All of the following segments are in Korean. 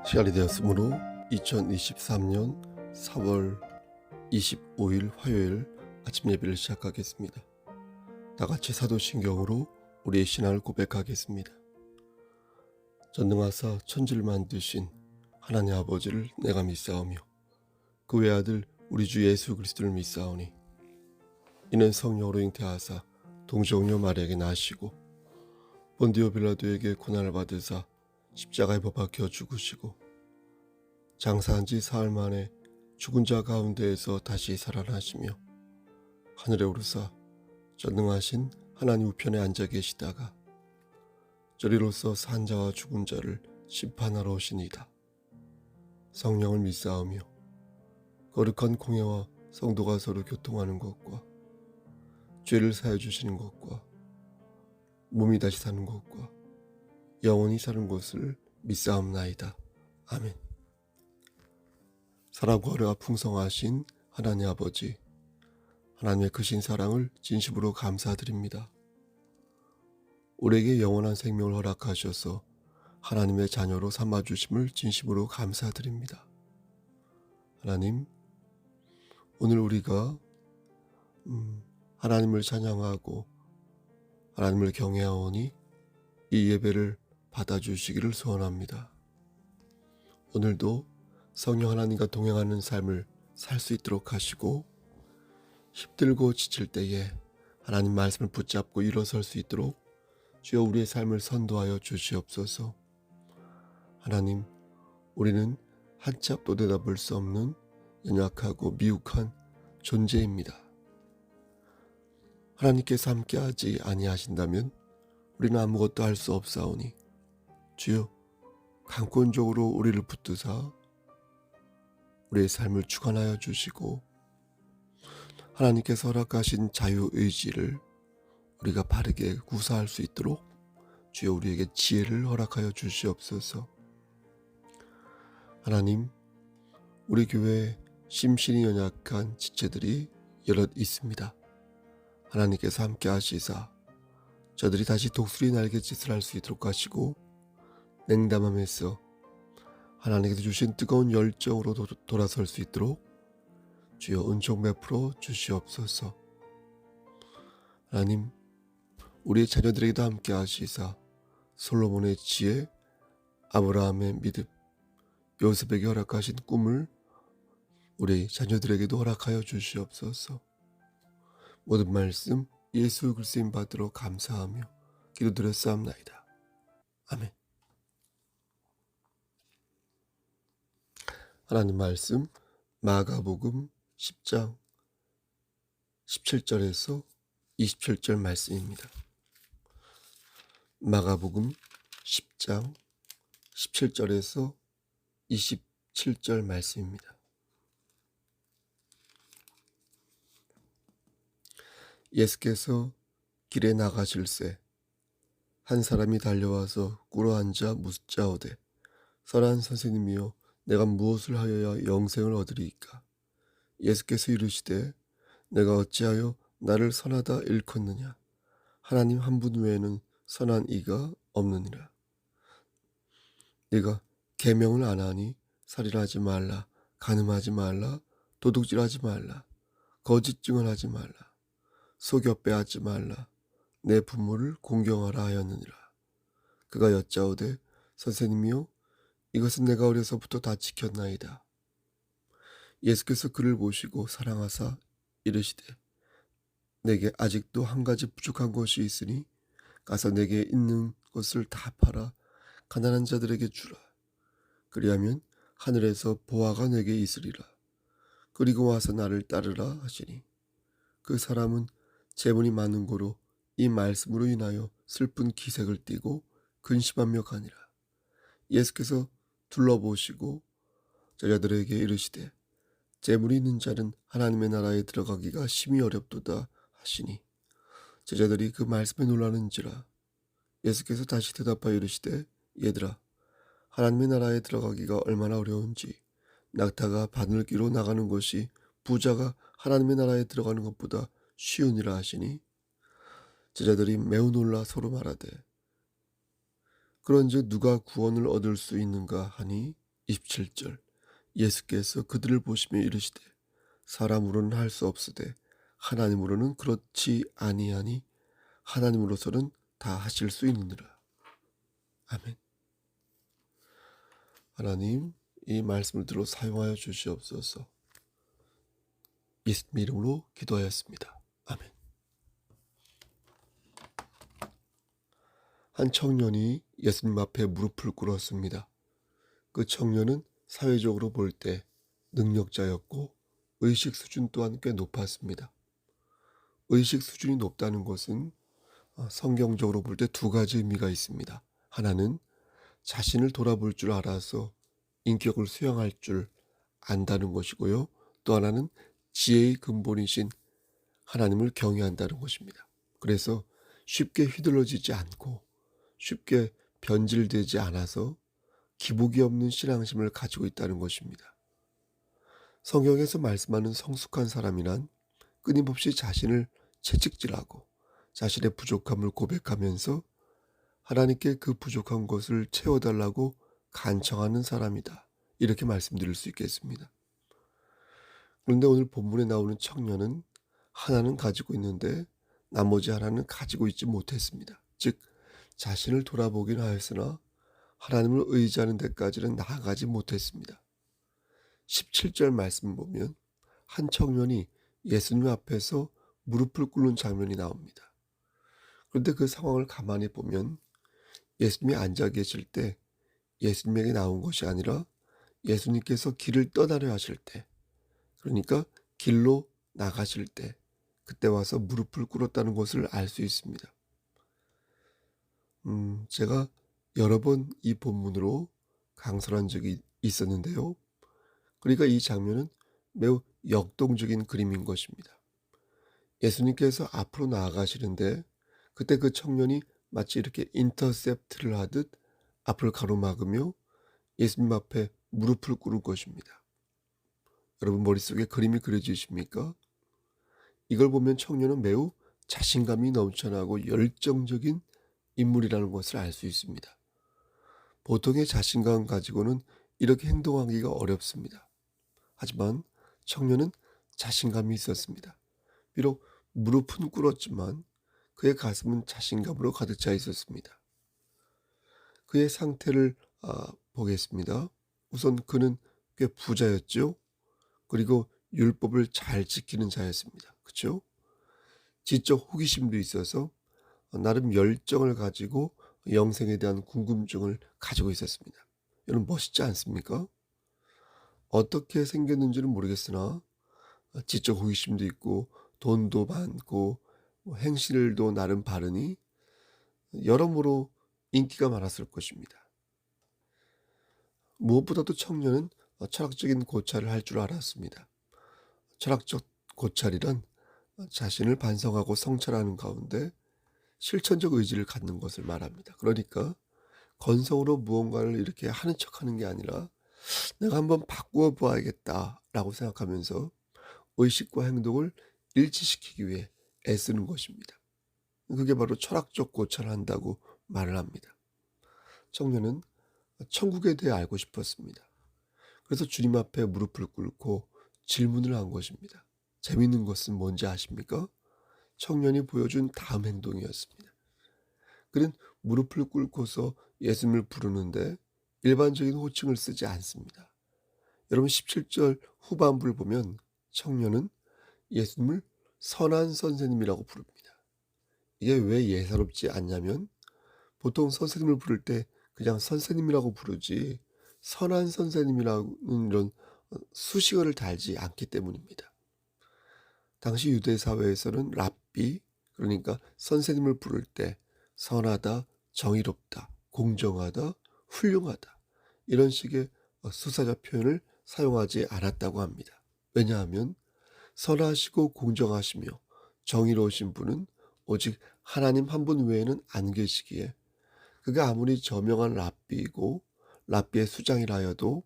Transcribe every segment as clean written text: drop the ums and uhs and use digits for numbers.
시간이 되었으므로 2023년 4월 25일 화요일 아침 예배를 시작하겠습니다. 다같이 사도신경으로 우리의 신앙을 고백하겠습니다. 전능하사 천지를 만드신 하나님 아버지를 내가 믿사오며 그 외아들 우리 주 예수 그리스도를 믿사오니 이는 성령으로 잉태하사 동정녀 마리아에게 나시고 본디오 빌라도에게 고난을 받으사 십자가에 못 박혀 죽으시고 장사한 지 사흘 만에 죽은 자 가운데에서 다시 살아나시며 하늘에 오르사 전능하신 하나님 우편에 앉아 계시다가 저리로서 산 자와 죽은 자를 심판하러 오시니이다. 성령을 믿사오며 거룩한 공예와 성도가 서로 교통하는 것과 죄를 사해 주시는 것과 몸이 다시 사는 것과 영원히 사는 것을 믿사옵나이다. 아멘. 사랑과 어려와 풍성하신 하나님 아버지, 하나님의 크신 사랑을 진심으로 감사드립니다. 우리에게 영원한 생명을 허락하셔서 하나님의 자녀로 삼아주심을 진심으로 감사드립니다. 하나님, 오늘 우리가 하나님을 찬양하고 하나님을 경외하오니 이 예배를 받아주시기를 소원합니다. 오늘도 성령 하나님과 동행하는 삶을 살 수 있도록 하시고 힘들고 지칠 때에 하나님 말씀을 붙잡고 일어설 수 있도록 주여 우리의 삶을 선도하여 주시옵소서. 하나님, 우리는 한치 앞도 내다볼 수 없는 연약하고 미혹한 존재입니다. 하나님께서 함께하지 아니하신다면 우리는 아무것도 할 수 없사오니 주여 강권적으로 우리를 붙드사 우리의 삶을 주관하여 주시고 하나님께서 허락하신 자유의지를 우리가 바르게 구사할 수 있도록 주여 우리에게 지혜를 허락하여 주시옵소서. 하나님, 우리 교회에 심신이 연약한 지체들이 여럿 있습니다. 하나님께서 함께 하시사 저들이 다시 독수리 날갯짓을 할 수 있도록 하시고 냉담함에서 하나님께서 주신 뜨거운 열정으로 돌아설 수 있도록 주여 은총 베풀어 주시옵소서. 하나님, 우리의 자녀들에게도 함께 하시사 솔로몬의 지혜, 아브라함의 믿음, 요셉에게 허락하신 꿈을 우리 자녀들에게도 허락하여 주시옵소서. 모든 말씀 예수 그리스도인 받들어 감사하며 기도드렸사옵나이다. 아멘. 하나님 말씀 마가복음 10장 17절에서 27절 말씀입니다. 마가복음 10장 17절에서 27절 말씀입니다. 예수께서 길에 나가실새 한 사람이 달려와서 꿇어앉아 묻자오되 선한 선생님이여 내가 무엇을 하여야 영생을 얻으리이까? 예수께서 이르시되 내가 어찌하여 나를 선하다 일컫느냐? 하나님 한 분 외에는 선한 이가 없느니라. 네가 계명을 안 하니 살인하지 말라, 간음하지 말라, 도둑질하지 말라, 거짓 증언하지 말라, 속여 빼앗지 말라, 내 부모를 공경하라 하였느니라. 그가 여짜오되 선생님이여 이것은 내가 어려서부터 다 지켰나이다. 예수께서 그를 보시고 사랑하사 이르시되 내게 아직도 한 가지 부족한 것이 있으니 가서 내게 있는 것을 다 팔아 가난한 자들에게 주라. 그리하면 하늘에서 보화가 내게 있으리라. 그리고 와서 나를 따르라 하시니 그 사람은 재물이 많은 고로 이 말씀으로 인하여 슬픈 기색을 띠고 근심하며 가니라. 예수께서 둘러보시고 제자들에게 이르시되 재물이 있는 자는 하나님의 나라에 들어가기가 심히 어렵도다 하시니 제자들이 그 말씀에 놀라는지라. 예수께서 다시 대답하여 이르시되 얘들아 하나님의 나라에 들어가기가 얼마나 어려운지 낙타가 바늘기로 나가는 것이 부자가 하나님의 나라에 들어가는 것보다 쉬우니라 하시니 제자들이 매우 놀라 서로 말하되 그런즉 누가 구원을 얻을 수 있는가 하니 27절 예수께서 그들을 보시며 이르시되 사람으로는 할 수 없으되 하나님으로는 그렇지 아니하니 하나님으로서는 다 하실 수 있느니라. 아멘. 하나님, 이 말씀을 들어 사용하여 주시옵소서. 예수님 이름으로 기도하였습니다. 아멘. 한 청년이 예수님 앞에 무릎을 꿇었습니다. 그 청년은 사회적으로 볼 때 능력자였고 의식 수준 또한 꽤 높았습니다. 의식 수준이 높다는 것은 성경적으로 볼 때 두 가지 의미가 있습니다. 하나는 자신을 돌아볼 줄 알아서 인격을 수용할 줄 안다는 것이고요. 또 하나는 지혜의 근본이신 하나님을 경외한다는 것입니다. 그래서 쉽게 휘둘러지지 않고 쉽게 변질되지 않아서 기복이 없는 신앙심을 가지고 있다는 것입니다. 성경에서 말씀하는 성숙한 사람이란 끊임없이 자신을 채찍질하고 자신의 부족함을 고백하면서 하나님께 그 부족한 것을 채워달라고 간청하는 사람이다. 이렇게 말씀드릴 수 있겠습니다. 그런데 오늘 본문에 나오는 청년은 하나는 가지고 있는데 나머지 하나는 가지고 있지 못했습니다. 즉 자신을 돌아보긴 하였으나 하나님을 의지하는 데까지는 나아가지 못했습니다. 17절 말씀을 보면 한 청년이 예수님 앞에서 무릎을 꿇는 장면이 나옵니다. 그런데 그 상황을 가만히 보면 예수님이 앉아 계실 때 예수님에게 나온 것이 아니라 예수님께서 길을 떠나려 하실 때, 그러니까 길로 나가실 때 그때 와서 무릎을 꿇었다는 것을 알 수 있습니다. 제가 여러 번 이 본문으로 강설한 적이 있었는데요. 그러니까 이 장면은 매우 역동적인 그림인 것입니다. 예수님께서 앞으로 나아가시는데 그때 그 청년이 마치 이렇게 인터셉트를 하듯 앞을 가로막으며 예수님 앞에 무릎을 꿇을 것입니다. 여러분 머릿속에 그림이 그려지십니까? 이걸 보면 청년은 매우 자신감이 넘쳐나고 열정적인 인물이라는 것을 알 수 있습니다. 보통의 자신감 가지고는 이렇게 행동하기가 어렵습니다. 하지만 청년은 자신감이 있었습니다. 비록 무릎은 꿇었지만 그의 가슴은 자신감으로 가득 차 있었습니다. 그의 상태를 보겠습니다. 우선 그는 꽤 부자였죠. 그리고 율법을 잘 지키는 자였습니다. 그렇죠? 지적 호기심도 있어서 나름 열정을 가지고 영생에 대한 궁금증을 가지고 있었습니다. 여러분 멋있지 않습니까? 어떻게 생겼는지는 모르겠으나 지적 호기심도 있고 돈도 많고 행실도 나름 바르니 여러모로 인기가 많았을 것입니다. 무엇보다도 청년은 철학적인 고찰을 할 줄 알았습니다. 철학적 고찰이란 자신을 반성하고 성찰하는 가운데 실천적 의지를 갖는 것을 말합니다. 그러니까 건성으로 무언가를 이렇게 하는 척하는 게 아니라 내가 한번 바꾸어 보아야겠다라고 생각하면서 의식과 행동을 일치시키기 위해 애쓰는 것입니다. 그게 바로 철학적 고찰을 한다고 말을 합니다. 청년은 천국에 대해 알고 싶었습니다. 그래서 주님 앞에 무릎을 꿇고 질문을 한 것입니다. 재미있는 것은 뭔지 아십니까? 청년이 보여준 다음 행동이었습니다. 그는 무릎을 꿇고서 예수님을 부르는데 일반적인 호칭을 쓰지 않습니다. 여러분 17절 후반부를 보면 청년은 예수님을 선한 선생님이라고 부릅니다. 이게 왜 예사롭지 않냐면 보통 선생님을 부를 때 그냥 선생님이라고 부르지 선한 선생님이라는 이런 수식어를 달지 않기 때문입니다. 당시 유대 사회에서는 랍비, 그러니까 선생님을 부를 때 선하다, 정의롭다, 공정하다, 훌륭하다 이런 식의 수사자 표현을 사용하지 않았다고 합니다. 왜냐하면 선하시고 공정하시며 정의로우신 분은 오직 하나님 한 분 외에는 안 계시기에 그가 아무리 저명한 랍비이고 랍비의 수장이라 하여도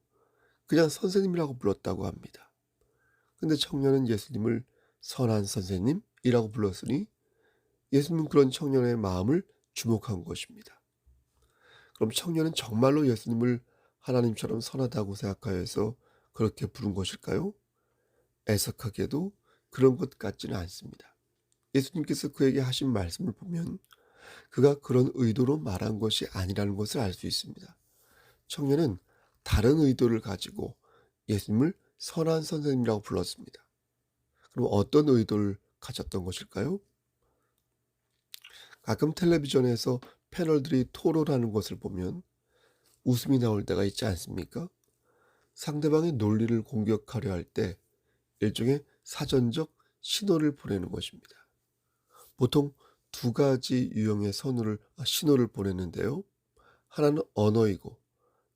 그냥 선생님이라고 불렀다고 합니다. 근데 청년은 예수님을 선한 선생님이라고 불렀으니 예수님은 그런 청년의 마음을 주목한 것입니다. 그럼 청년은 정말로 예수님을 하나님처럼 선하다고 생각하여서 그렇게 부른 것일까요? 애석하게도 그런 것 같지는 않습니다. 예수님께서 그에게 하신 말씀을 보면 그가 그런 의도로 말한 것이 아니라는 것을 알 수 있습니다. 청년은 다른 의도를 가지고 예수님을 선한 선생님이라고 불렀습니다. 그럼 어떤 의도를 가졌던 것일까요? 가끔 텔레비전에서 패널들이 토론하는 것을 보면 웃음이 나올 때가 있지 않습니까? 상대방의 논리를 공격하려 할 때 일종의 사전적 신호를 보내는 것입니다. 보통 두 가지 유형의 신호를 보내는데요. 하나는 언어이고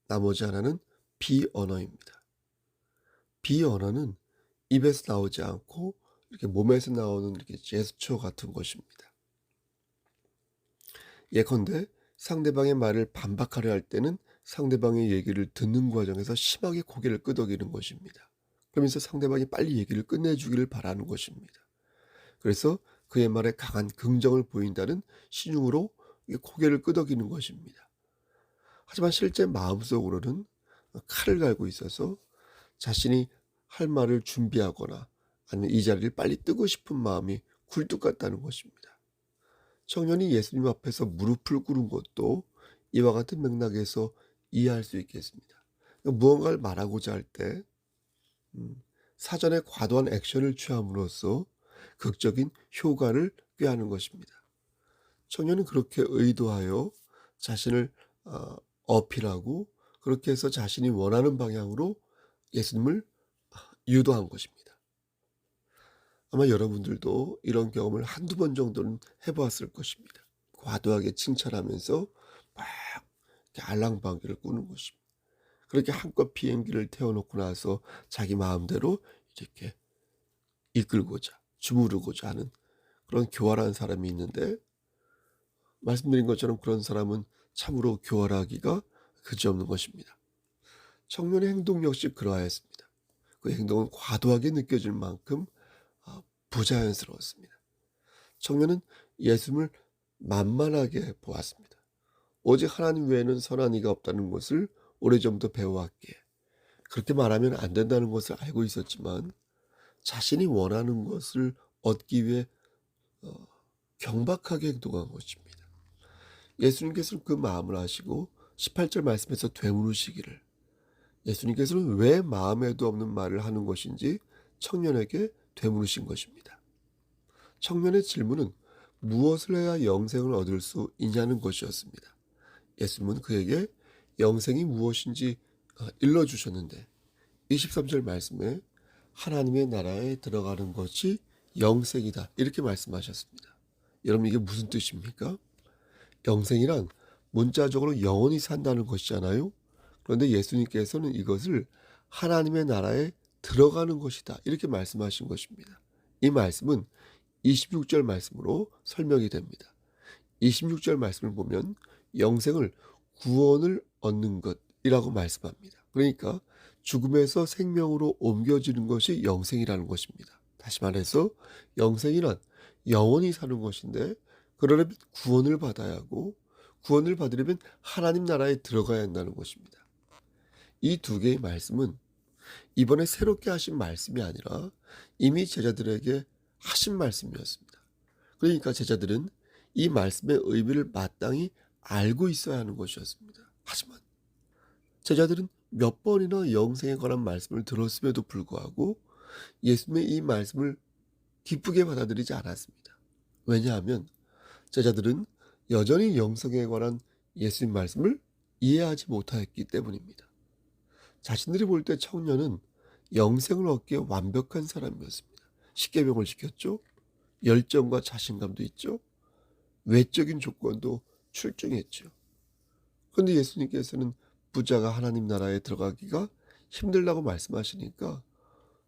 나머지 하나는 비언어입니다. 비언어는 입에서 나오지 않고 이렇게 몸에서 나오는 이렇게 제스처 같은 것입니다. 예컨대 상대방의 말을 반박하려 할 때는 상대방의 얘기를 듣는 과정에서 심하게 고개를 끄덕이는 것입니다. 그러면서 상대방이 빨리 얘기를 끝내주기를 바라는 것입니다. 그래서 그의 말에 강한 긍정을 보인다는 신용으로 고개를 끄덕이는 것입니다. 하지만 실제 마음속으로는 칼을 갈고 있어서 자신이 할 말을 준비하거나 아니면 이 자리를 빨리 뜨고 싶은 마음이 굴뚝 같다는 것입니다. 청년이 예수님 앞에서 무릎을 꿇은 것도 이와 같은 맥락에서 이해할 수 있겠습니다. 그러니까 무언가를 말하고자 할 때 사전에 과도한 액션을 취함으로써 극적인 효과를 꾀하는 것입니다. 청년은 그렇게 의도하여 자신을 어필하고 그렇게 해서 자신이 원하는 방향으로 예수님을 유도한 것입니다. 아마 여러분들도 이런 경험을 한두 번 정도는 해보았을 것입니다. 과도하게 칭찬하면서 막 이렇게 알랑방귀를 꾸는 것입니다. 그렇게 한껏 비행기를 태워놓고 나서 자기 마음대로 이렇게 이끌고자 주무르고자 하는 그런 교활한 사람이 있는데, 말씀드린 것처럼 그런 사람은 참으로 교활하기가 그지없는 것입니다. 청년의 행동 역시 그러하였습니다. 그 행동은 과도하게 느껴질 만큼 부자연스러웠습니다. 청년은 예수님을 만만하게 보았습니다. 오직 하나님 외에는 선한 이가 없다는 것을 오래전부터 배워왔기에 그렇게 말하면 안 된다는 것을 알고 있었지만 자신이 원하는 것을 얻기 위해 경박하게 행동한 것입니다. 예수님께서는 그 마음을 아시고 18절 말씀에서 되물으시기를, 예수님께서는 왜 마음에도 없는 말을 하는 것인지 청년에게 되물으신 것입니다. 청년의 질문은 무엇을 해야 영생을 얻을 수 있냐는 것이었습니다. 예수님은 그에게 영생이 무엇인지 일러주셨는데 23절 말씀에 하나님의 나라에 들어가는 것이 영생이다 이렇게 말씀하셨습니다. 여러분, 이게 무슨 뜻입니까? 영생이란 문자적으로 영원히 산다는 것이잖아요. 그런데 예수님께서는 이것을 하나님의 나라에 들어가는 것이다 이렇게 말씀하신 것입니다. 이 말씀은 26절 말씀으로 설명이 됩니다. 26절 말씀을 보면 영생을 구원을 얻는 것이라고 말씀합니다. 그러니까 죽음에서 생명으로 옮겨지는 것이 영생이라는 것입니다. 다시 말해서 영생이란 영원히 사는 것인데, 그러려면 구원을 받아야 하고 구원을 받으려면 하나님 나라에 들어가야 한다는 것입니다. 이 두 개의 말씀은 이번에 새롭게 하신 말씀이 아니라 이미 제자들에게 하신 말씀이었습니다. 그러니까 제자들은 이 말씀의 의미를 마땅히 알고 있어야 하는 것이었습니다. 하지만 제자들은 몇 번이나 영생에 관한 말씀을 들었음에도 불구하고 예수님의 이 말씀을 기쁘게 받아들이지 않았습니다. 왜냐하면 제자들은 여전히 영생에 관한 예수님 말씀을 이해하지 못하였기 때문입니다. 자신들이 볼 때 청년은 영생을 얻기에 완벽한 사람이었습니다. 십계명을 지켰죠. 열정과 자신감도 있죠. 외적인 조건도 출중했죠. 그런데 예수님께서는 부자가 하나님 나라에 들어가기가 힘들다고 말씀하시니까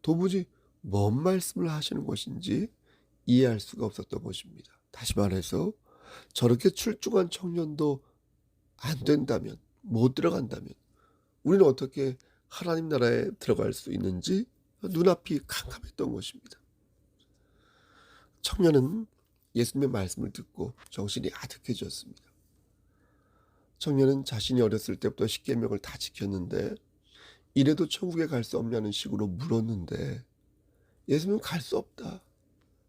도무지 뭔 말씀을 하시는 것인지 이해할 수가 없었던 것입니다. 다시 말해서 저렇게 출중한 청년도 안 된다면, 못 들어간다면 우리는 어떻게 하나님 나라에 들어갈 수 있는지 눈앞이 캄캄했던 것입니다. 청년은 예수님의 말씀을 듣고 정신이 아득해졌습니다. 청년은 자신이 어렸을 때부터 십계명을 다 지켰는데 이래도 천국에 갈 수 없냐는 식으로 물었는데 예수님은 갈 수 없다.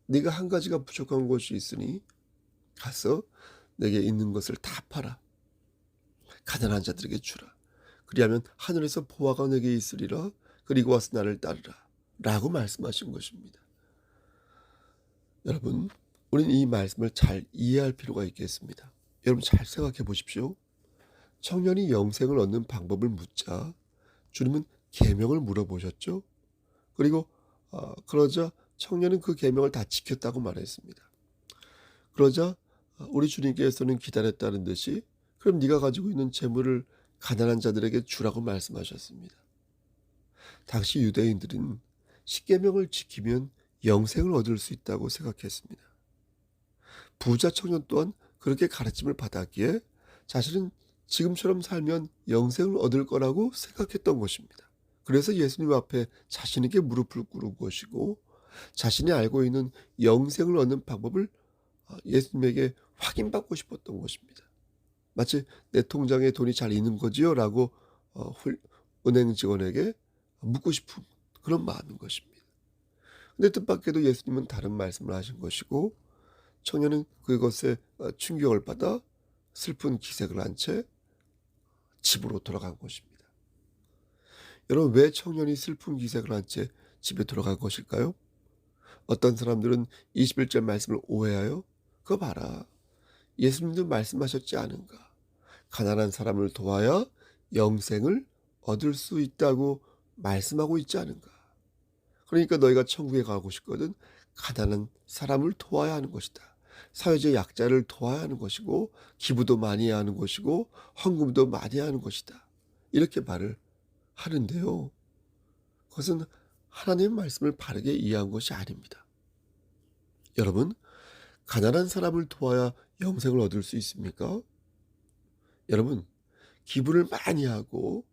네가 한 가지가 부족한 것이 있으니 가서 내게 있는 것을 다 팔아 가난한 자들에게 주라. 그리하면 하늘에서 보화가 내게 있으리라. 그리고 와서 나를 따르라. 라고 말씀하신 것입니다. 여러분, 우리는 이 말씀을 잘 이해할 필요가 있겠습니다. 여러분 잘 생각해 보십시오. 청년이 영생을 얻는 방법을 묻자 주님은 계명을 물어보셨죠. 그리고 그러자 청년은 그 계명을 다 지켰다고 말했습니다. 그러자 우리 주님께서는 기다렸다는 듯이 그럼 네가 가지고 있는 재물을 가난한 자들에게 주라고 말씀하셨습니다. 당시 유대인들은 십계명을 지키면 영생을 얻을 수 있다고 생각했습니다. 부자 청년 또한 그렇게 가르침을 받았기에 자신은 지금처럼 살면 영생을 얻을 거라고 생각했던 것입니다. 그래서 예수님 앞에 자신에게 무릎을 꿇은 것이고 자신이 알고 있는 영생을 얻는 방법을 예수님에게 확인받고 싶었던 것입니다. 마치 내 통장에 돈이 잘 있는 거지요? 라고 은행 직원에게 묻고 싶은 그런 마음인 것입니다. 근데 뜻밖에도 예수님은 다른 말씀을 하신 것이고 청년은 그것에 충격을 받아 슬픈 기색을 한 채 집으로 돌아간 것입니다. 여러분 왜 청년이 슬픈 기색을 한 채 집에 돌아간 것일까요? 어떤 사람들은 21절 말씀을 오해하여 그거 봐라. 예수님도 말씀하셨지 않은가. 가난한 사람을 도와야 영생을 얻을 수 있다고 말씀하고 있지 않은가. 그러니까 너희가 천국에 가고 싶거든 가난한 사람을 도와야 하는 것이다. 사회적 약자를 도와야 하는 것이고 기부도 많이 해야 하는 것이고 헌금도 많이 해야 하는 것이다. 이렇게 말을 하는데요. 그것은 하나님의 말씀을 바르게 이해한 것이 아닙니다. 여러분, 가난한 사람을 도와야 영생을 얻을 수 있습니까? 여러분, 기부를 많이 하고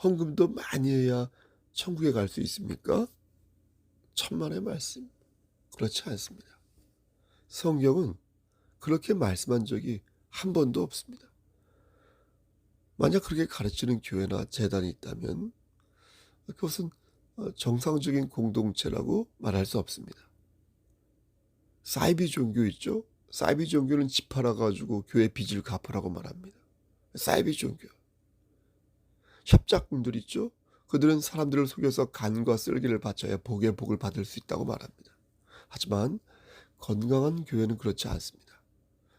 헌금도 많이 해야 천국에 갈 수 있습니까? 천만의 말씀. 그렇지 않습니다. 성경은 그렇게 말씀한 적이 한 번도 없습니다. 만약 그렇게 가르치는 교회나 재단이 있다면 그것은 정상적인 공동체라고 말할 수 없습니다. 사이비 종교 있죠? 사이비 종교는 집 팔아가지고 교회 빚을 갚으라고 말합니다. 사이비 종교. 협작꾼들 있죠? 그들은 사람들을 속여서 간과 쓸개를 바쳐야 복의 복을 받을 수 있다고 말합니다. 하지만 건강한 교회는 그렇지 않습니다.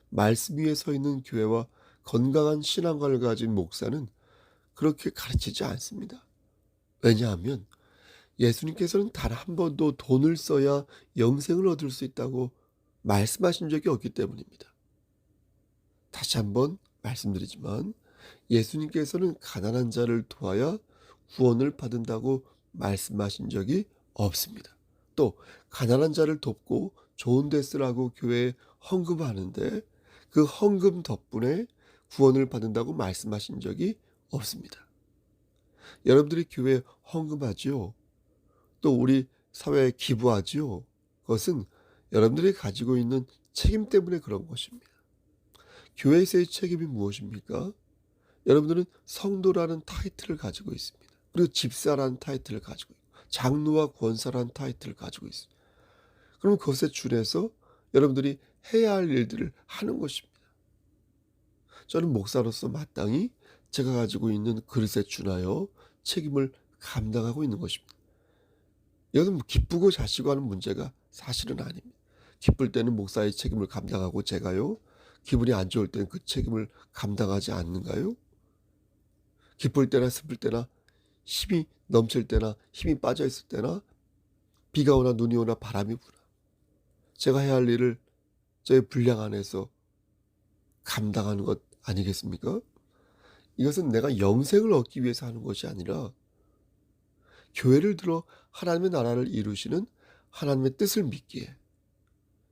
말씀 위에 서 있는 교회와 건강한 신앙관을 가진 목사는 그렇게 가르치지 않습니다. 왜냐하면 예수님께서는 단 한 번도 돈을 써야 영생을 얻을 수 있다고 말씀하신 적이 없기 때문입니다. 다시 한번 말씀드리지만 예수님께서는 가난한 자를 도와야 구원을 받는다고 말씀하신 적이 없습니다. 또 가난한 자를 돕고 좋은 데 쓰라고 교회에 헌금하는데 그 헌금 덕분에 구원을 받는다고 말씀하신 적이 없습니다. 여러분들이 교회에 헌금하지요. 또 우리 사회에 기부하지요. 그것은 여러분들이 가지고 있는 책임 때문에 그런 것입니다. 교회에서의 책임이 무엇입니까? 여러분들은 성도라는 타이틀을 가지고 있습니다. 그리고 집사라는 타이틀을 가지고 있고 장로와 권사라는 타이틀을 가지고 있습니다. 그럼 그것에 준해서 여러분들이 해야 할 일들을 하는 것입니다. 저는 목사로서 마땅히 제가 가지고 있는 그릇에 준하여 책임을 감당하고 있는 것입니다. 이것은 기쁘고 자시고 하는 문제가 사실은 아닙니다. 기쁠 때는 목사의 책임을 감당하고 제가요. 기분이 안 좋을 때는 그 책임을 감당하지 않는가요? 기쁠 때나 슬플 때나 힘이 넘칠 때나 힘이 빠져 있을 때나 비가 오나 눈이 오나 바람이 부나 제가 해야 할 일을 저의 분량 안에서 감당하는 것 아니겠습니까? 이것은 내가 영생을 얻기 위해서 하는 것이 아니라 교회를 들어 하나님의 나라를 이루시는 하나님의 뜻을 믿기에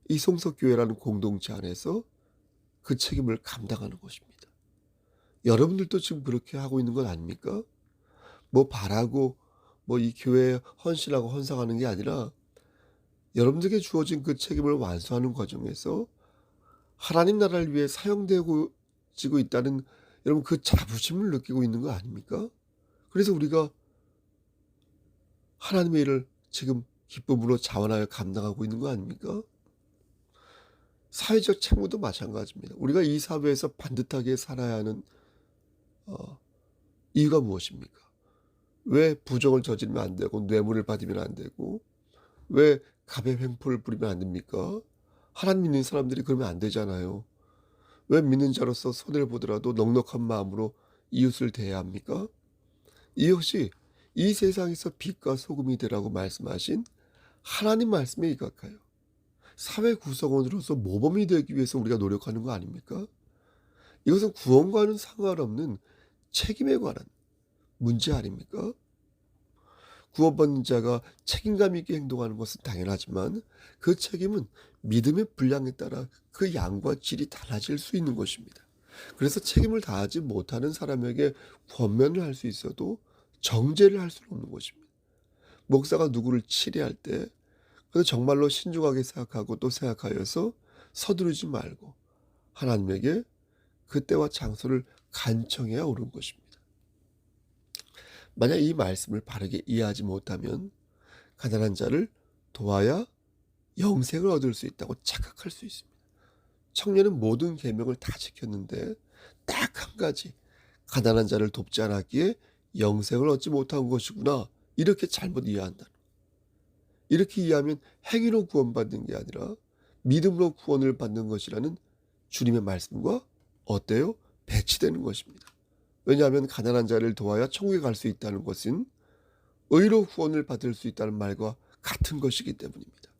이 송석교회라는 공동체 안에서 그 책임을 감당하는 것입니다. 여러분들도 지금 그렇게 하고 있는 건 아닙니까? 뭐 바라고 뭐 이 교회에 헌신하고 헌상하는 게 아니라 여러분들에게 주어진 그 책임을 완수하는 과정에서 하나님 나라를 위해 사용되고 지고 있다는 여러분 그 자부심을 느끼고 있는 거 아닙니까? 그래서 우리가 하나님의 일을 지금 기쁨으로 자원하여 감당하고 있는 거 아닙니까? 사회적 책무도 마찬가지입니다. 우리가 이 사회에서 반듯하게 살아야 하는 어, 이유가 무엇입니까? 왜 부정을 저지르면 안 되고 뇌물을 받으면 안 되고 왜 갑의 횡포를 부리면 안 됩니까? 하나님 믿는 사람들이 그러면 안 되잖아요. 왜 믿는 자로서 손해를 보더라도 넉넉한 마음으로 이웃을 대해야 합니까? 이것이 이 세상에서 빛과 소금이 되라고 말씀하신 하나님 말씀에 입각하여 사회 구성원으로서 모범이 되기 위해서 우리가 노력하는 거 아닙니까? 이것은 구원과는 상관없는 책임에 관한 문제 아닙니까? 구원받는 자가 책임감 있게 행동하는 것은 당연하지만 그 책임은 믿음의 분량에 따라 그 양과 질이 달라질 수 있는 것입니다. 그래서 책임을 다하지 못하는 사람에게 권면을 할 수 있어도 정죄를 할 수는 없는 것입니다. 목사가 누구를 치리할 때 그래서 정말로 신중하게 생각하고 또 생각하여서 서두르지 말고 하나님에게 그때와 장소를 간청해야 옳은 것입니다. 만약 이 말씀을 바르게 이해하지 못하면 가난한 자를 도와야 영생을 얻을 수 있다고 착각할 수 있습니다. 청년은 모든 계명을 다 지켰는데 딱 한 가지 가난한 자를 돕지 않았기에 영생을 얻지 못한 것이구나, 이렇게 잘못 이해한다. 이렇게 이해하면 행위로 구원받는 게 아니라 믿음으로 구원을 받는 것이라는 주님의 말씀과 어때요? 배치되는 것입니다. 왜냐하면 가난한 자를 도와야 천국에 갈 수 있다는 것은 의로 구원을 받을 수 있다는 말과 같은 것이기 때문입니다.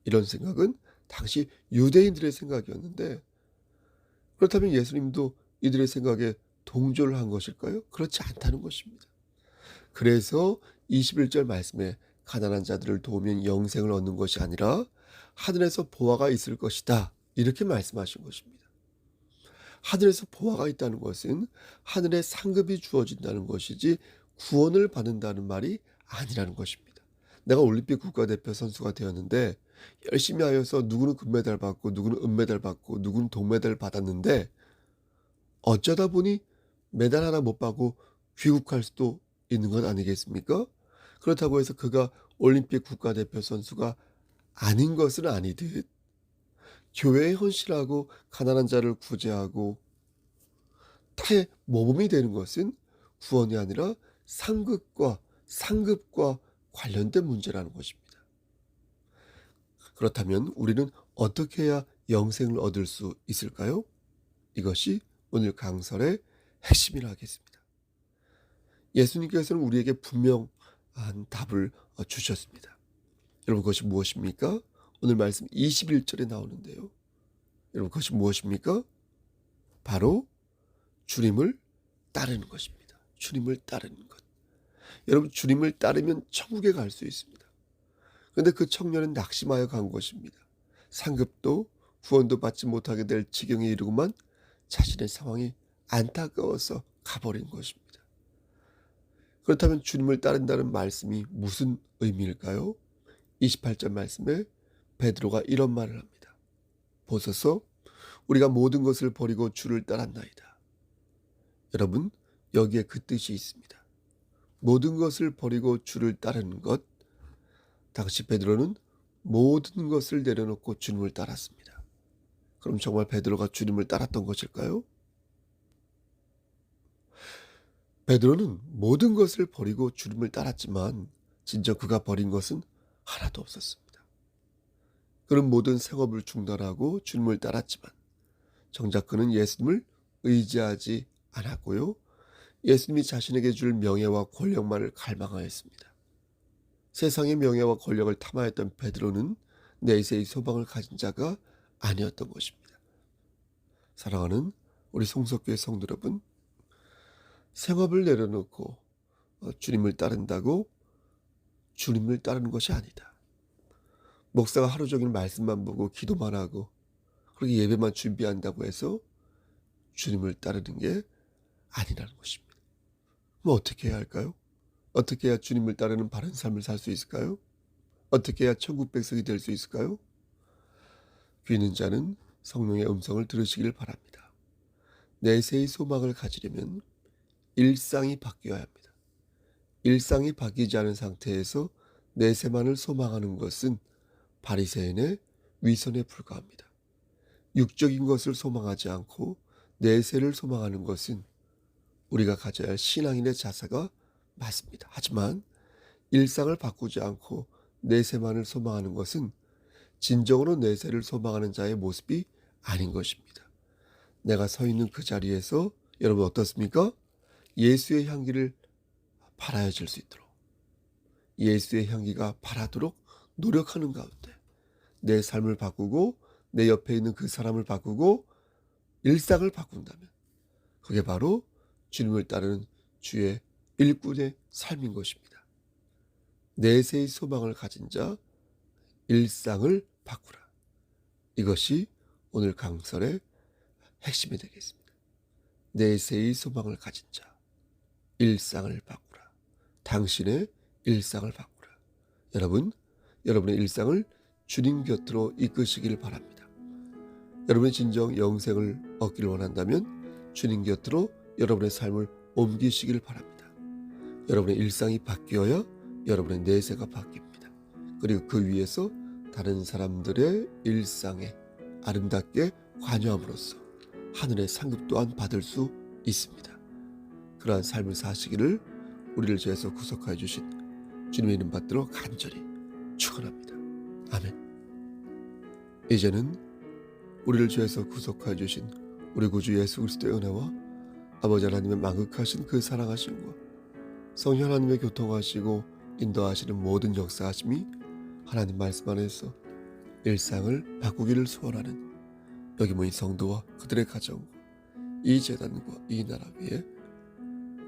이런 생각은 당시 유대인들의 생각이었는데 그렇다면 예수님도 이들의 생각에 동조를 한 것일까요? 그렇지 않다는 것입니다. 그래서 21절 말씀에 가난한 자들을 도우면 영생을 얻는 것이 아니라 하늘에서 보화가 있을 것이다, 이렇게 말씀하신 것입니다. 하늘에서 보화가 있다는 것은 하늘에 상급이 주어진다는 것이지 구원을 받는다는 말이 아니라는 것입니다. 내가 올림픽 국가대표 선수가 되었는데 열심히 하여서 누구는 금메달 받고 누구는 은메달 받고 누구는 동메달 받았는데 어쩌다 보니 메달 하나 못 받고 귀국할 수도 있는 건 아니겠습니까? 그렇다고 해서 그가 올림픽 국가대표 선수가 아닌 것은 아니듯 교회에 헌신하고 가난한 자를 구제하고 타의 모범이 되는 것은 구원이 아니라 상급과 관련된 문제라는 것입니다. 그렇다면 우리는 어떻게 해야 영생을 얻을 수 있을까요? 이것이 오늘 강설의 핵심이라 하겠습니다. 예수님께서는 우리에게 분명한 답을 주셨습니다. 여러분 그것이 무엇입니까? 오늘 말씀 21절에 나오는데요. 여러분 그것이 무엇입니까? 바로 주님을 따르는 것입니다. 주님을 따르는 것. 여러분 주님을 따르면 천국에 갈 수 있습니다. 그런데 그 청년은 낙심하여 간 것입니다. 상급도 구원도 받지 못하게 될 지경에 이르고만 자신의 상황이 안타까워서 가버린 것입니다. 그렇다면 주님을 따른다는 말씀이 무슨 의미일까요? 28절 말씀에 베드로가 이런 말을 합니다. 보소서 우리가 모든 것을 버리고 주를 따랐나이다. 여러분 여기에 그 뜻이 있습니다. 모든 것을 버리고 주를 따르는 것. 당시 베드로는 모든 것을 내려놓고 주님을 따랐습니다. 그럼 정말 베드로가 주님을 따랐던 것일까요? 베드로는 모든 것을 버리고 주님을 따랐지만 진정 그가 버린 것은 하나도 없었습니다. 그는 모든 생업을 중단하고 주님을 따랐지만 정작 그는 예수님을 의지하지 않았고요. 예수님이 자신에게 줄 명예와 권력만을 갈망하였습니다. 세상의 명예와 권력을 탐하였던 베드로는 내세의 소망을 가진 자가 아니었던 것입니다. 사랑하는 우리 송석교회 성도 여러분, 생업을 내려놓고 주님을 따른다고 주님을 따르는 것이 아니다. 목사가 하루 종일 말씀만 보고 기도만 하고 그렇게 예배만 준비한다고 해서 주님을 따르는 게 아니라는 것입니다. 그럼 어떻게 해야 할까요? 어떻게 해야 주님을 따르는 바른 삶을 살 수 있을까요? 어떻게 해야 천국 백성이 될 수 있을까요? 귀 있는 자는 성령의 음성을 들으시길 바랍니다. 내세의 소망을 가지려면 일상이 바뀌어야 합니다. 일상이 바뀌지 않은 상태에서 내세만을 소망하는 것은 바리새인의 위선에 불과합니다. 육적인 것을 소망하지 않고 내세를 소망하는 것은 우리가 가져야 할 신앙인의 자세가 맞습니다. 하지만 일상을 바꾸지 않고 내세만을 소망하는 것은 진정으로 내세를 소망하는 자의 모습이 아닌 것입니다. 내가 서 있는 그 자리에서 여러분 어떻습니까? 예수의 향기를 발하여질 수 있도록, 예수의 향기가 발하도록 노력하는 가운데 내 삶을 바꾸고 내 옆에 있는 그 사람을 바꾸고 일상을 바꾼다면 그게 바로 주님을 따르는 주의 일꾼의 삶인 것입니다. 내세의 소망을 가진 자, 일상을 바꾸라. 이것이 오늘 강설의 핵심이 되겠습니다. 내세의 소망을 가진 자, 일상을 바꾸라. 당신의 일상을 바꾸라. 여러분, 여러분의 일상을 주님 곁으로 이끄시길 바랍니다. 여러분의 진정 영생을 얻기를 원한다면 주님 곁으로 여러분의 삶을 옮기시길 바랍니다. 여러분의 일상이 바뀌어야 여러분의 내세가 바뀝니다. 그리고 그 위에서 다른 사람들의 일상에 아름답게 관여함으로써 하늘의 상급 또한 받을 수 있습니다. 그러한 삶을 사시기를 우리를 죄에서 구속하여 주신 주님의 이름 받들어 간절히 축원합니다. 아멘. 이제는 우리를 죄에서 구속하여 주신 우리 구주 예수 그리스도의 은혜와 아버지 하나님의 만극하신 그 사랑하심과 성령 하나님의 교통하시고 인도하시는 모든 역사하심이 하나님 말씀 안에서 일상을 바꾸기를 소원하는 여기 모인 성도와 그들의 가정과 이 재단과 이 나라 위에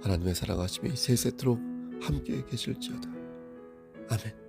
하나님의 사랑하심이 세세토록 함께 계실지어다. 아멘.